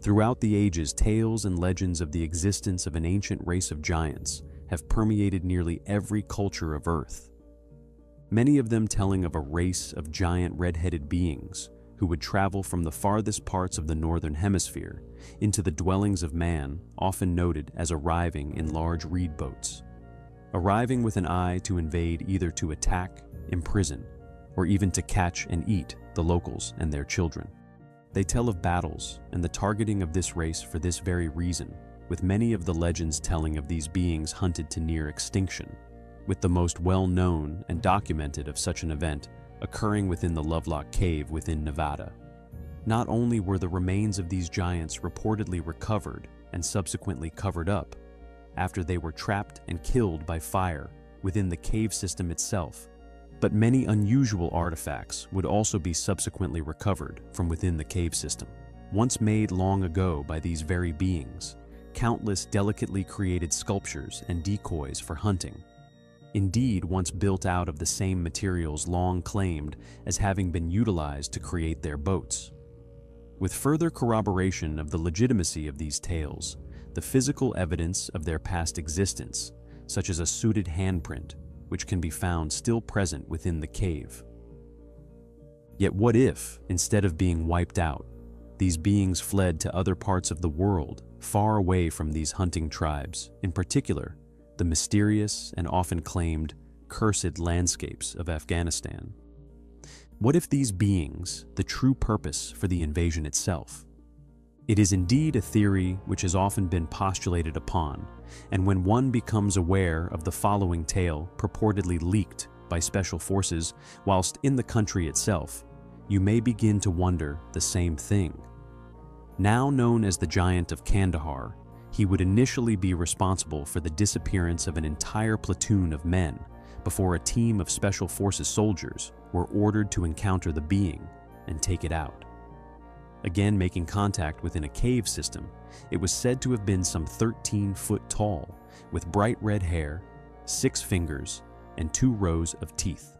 Throughout the ages, tales and legends of the existence of an ancient race of giants have permeated nearly every culture of Earth. Many of them telling of a race of giant red-headed beings who would travel from the farthest parts of the northern hemisphere into the dwellings of man, often noted as arriving in large reed boats. Arriving with an eye to invade, either to attack, imprison, or even to catch and eat the locals and their children. They tell of battles and the targeting of this race for this very reason, with many of the legends telling of these beings hunted to near extinction, with the most well-known and documented of such an event occurring within the Lovelock Cave within Nevada. Not only were the remains of these giants reportedly recovered and subsequently covered up after they were trapped and killed by fire within the cave system itself, but many unusual artifacts would also be subsequently recovered from within the cave system. Once made long ago by these very beings, countless delicately created sculptures and decoys for hunting. Indeed, once built out of the same materials long claimed as having been utilized to create their boats. With further corroboration of the legitimacy of these tales, the physical evidence of their past existence, such as a suited handprint, which can be found still present within the cave. Yet what if, instead of being wiped out, these beings fled to other parts of the world, far away from these hunting tribes, in particular, the mysterious and often claimed cursed landscapes of Afghanistan? What if these beings, the true purpose for the invasion itself? It is indeed a theory which has often been postulated upon, and when one becomes aware of the following tale purportedly leaked by special forces whilst in the country itself, you may begin to wonder the same thing. Now known as the Giant of Kandahar, he would initially be responsible for the disappearance of an entire platoon of men before a team of special forces soldiers were ordered to encounter the being and take it out. Again, making contact within a cave system, it was said to have been some 13 foot tall, with bright red hair, 6 fingers, and 2 rows of teeth.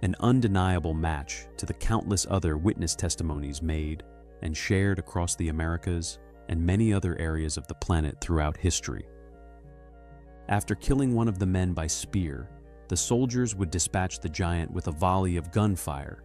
An undeniable match to the countless other witness testimonies made and shared across the Americas and many other areas of the planet throughout history. After killing one of the men by spear, the soldiers would dispatch the giant with a volley of gunfire,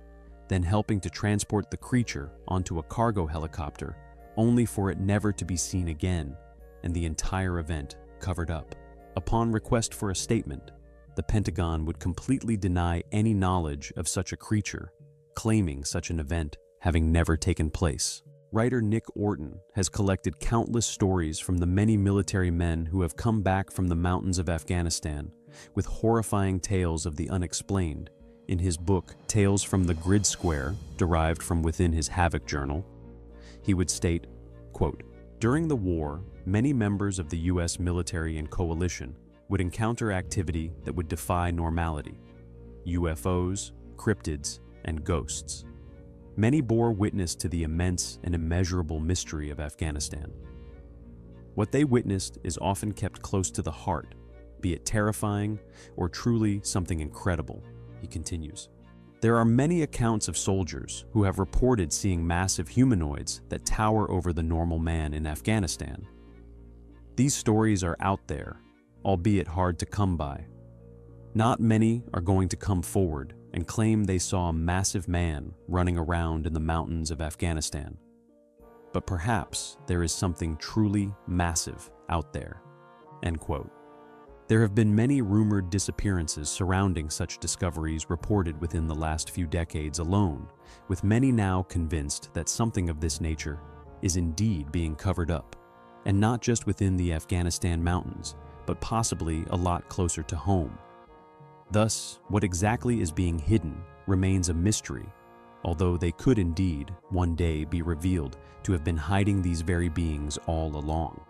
then helping to transport the creature onto a cargo helicopter, only for it never to be seen again, and the entire event covered up. Upon request for a statement, the Pentagon would completely deny any knowledge of such a creature, claiming such an event having never taken place. Writer Nick Orton has collected countless stories from the many military men who have come back from the mountains of Afghanistan with horrifying tales of the unexplained in his book Tales from the Grid Square, derived from within his Havoc journal. He would state, quote, "During the war, many members of the U.S. military and coalition would encounter activity that would defy normality: UFOs, cryptids, and ghosts. Many bore witness to the immense and immeasurable mystery of Afghanistan. What they witnessed is often kept close to the heart, be it terrifying or truly something incredible," he continues. There are many accounts of soldiers who have reported seeing massive humanoids that tower over the normal man in Afghanistan. These stories are out there, albeit hard to come by. Not many are going to come forward and claim they saw a massive man running around in the mountains of Afghanistan. But perhaps there is something truly massive out there." End quote. There have been many rumored disappearances surrounding such discoveries reported within the last few decades alone, with many now convinced that something of this nature is indeed being covered up, and not just within the Afghanistan mountains, but possibly a lot closer to home. Thus, what exactly is being hidden remains a mystery, although they could indeed one day be revealed to have been hiding these very beings all along.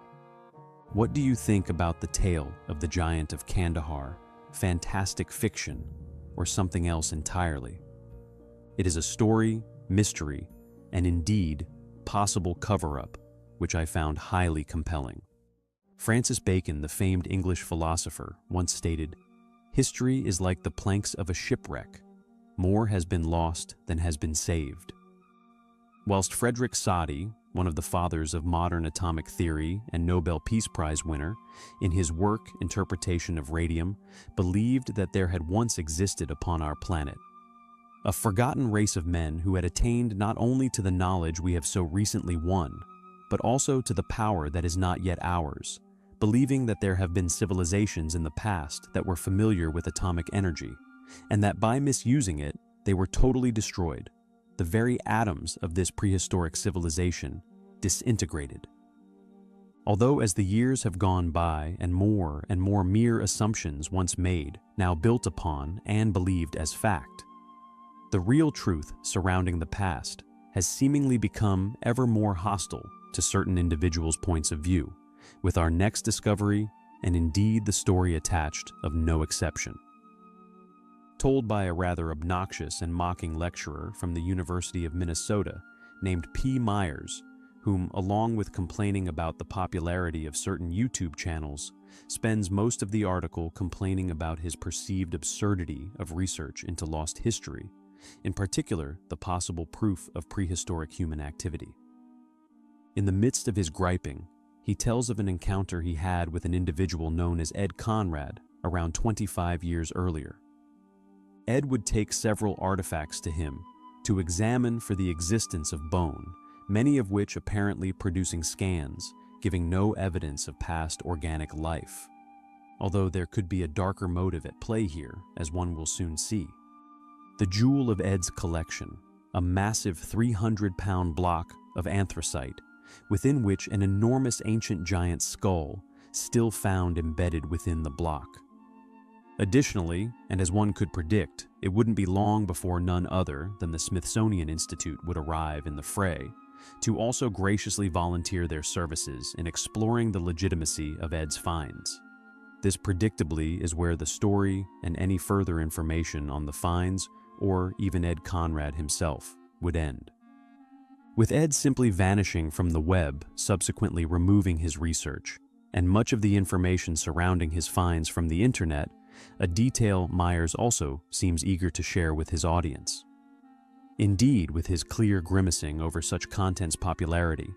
What do you think about the tale of the Giant of Kandahar, fantastic fiction, or something else entirely? It is a story, mystery, and indeed possible cover-up, which I found highly compelling. Francis Bacon, the famed English philosopher, once stated, "History is like the planks of a shipwreck. More has been lost than has been saved." Whilst Frederick Soddy, one of the fathers of modern atomic theory and Nobel Peace Prize winner, in his work Interpretation of Radium, believed that there had once existed upon our planet a forgotten race of men who had attained not only to the knowledge we have so recently won, but also to the power that is not yet ours, believing that there have been civilizations in the past that were familiar with atomic energy, and that by misusing it, they were totally destroyed. The very atoms of this prehistoric civilization disintegrated. Although as the years have gone by and more mere assumptions once made, now built upon and believed as fact, the real truth surrounding the past has seemingly become ever more hostile to certain individuals' points of view, with our next discovery, and indeed the story attached, of no exception. Told by a rather obnoxious and mocking lecturer from the University of Minnesota named P. Myers, whom, along with complaining about the popularity of certain YouTube channels, spends most of the article complaining about his perceived absurdity of research into lost history, in particular the possible proof of prehistoric human activity. In the midst of his griping, he tells of an encounter he had with an individual known as Ed Conrad around 25 years earlier. Ed would take several artifacts to him to examine for the existence of bone, many of which apparently producing scans, giving no evidence of past organic life. Although there could be a darker motive at play here, as one will soon see. The jewel of Ed's collection, a massive 300-pound block of anthracite, within which an enormous ancient giant skull still found embedded within the block. Additionally, and as one could predict, it wouldn't be long before none other than the Smithsonian Institute would arrive in the fray, to also graciously volunteer their services in exploring the legitimacy of Ed's finds. This predictably is where the story and any further information on the finds, or even Ed Conrad himself, would end. With Ed simply vanishing from the web, subsequently removing his research, and much of the information surrounding his finds from the internet, a detail Myers also seems eager to share with his audience. Indeed, with his clear grimacing over such content's popularity,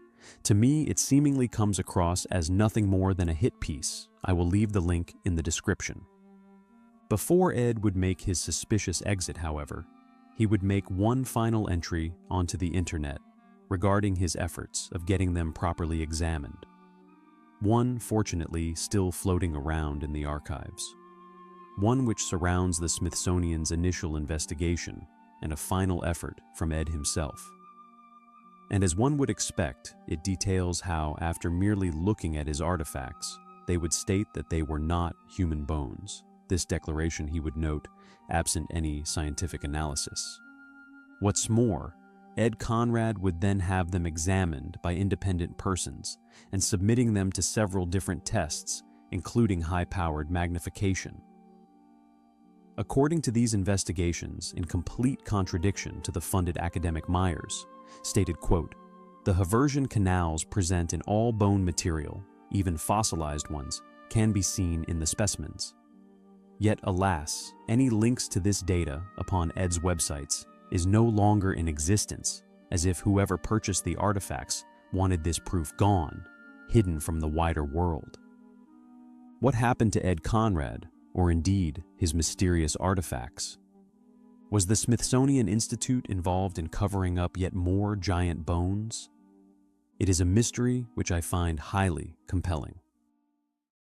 to me it seemingly comes across as nothing more than a hit piece. I will leave the link in the description. Before Ed would make his suspicious exit, however, he would make one final entry onto the internet regarding his efforts of getting them properly examined. One, fortunately, still floating around in the archives. One which surrounds the Smithsonian's initial investigation and a final effort from Ed himself. And as one would expect, it details how, after merely looking at his artifacts, they would state that they were not human bones. This declaration, he would note, absent any scientific analysis. What's more, Ed Conrad would then have them examined by independent persons and submitting them to several different tests, including high-powered magnification. According to these investigations, in complete contradiction to the funded academic Myers, stated, quote, "The Haversian canals present in all bone material, even fossilized ones, can be seen in the specimens. Yet, alas, any links to this data upon Ed's websites is no longer in existence, as if whoever purchased the artifacts wanted this proof gone, hidden from the wider world." What happened to Ed Conrad, or indeed his mysterious artifacts? Was the Smithsonian Institute involved in covering up yet more giant bones? It is a mystery which I find highly compelling.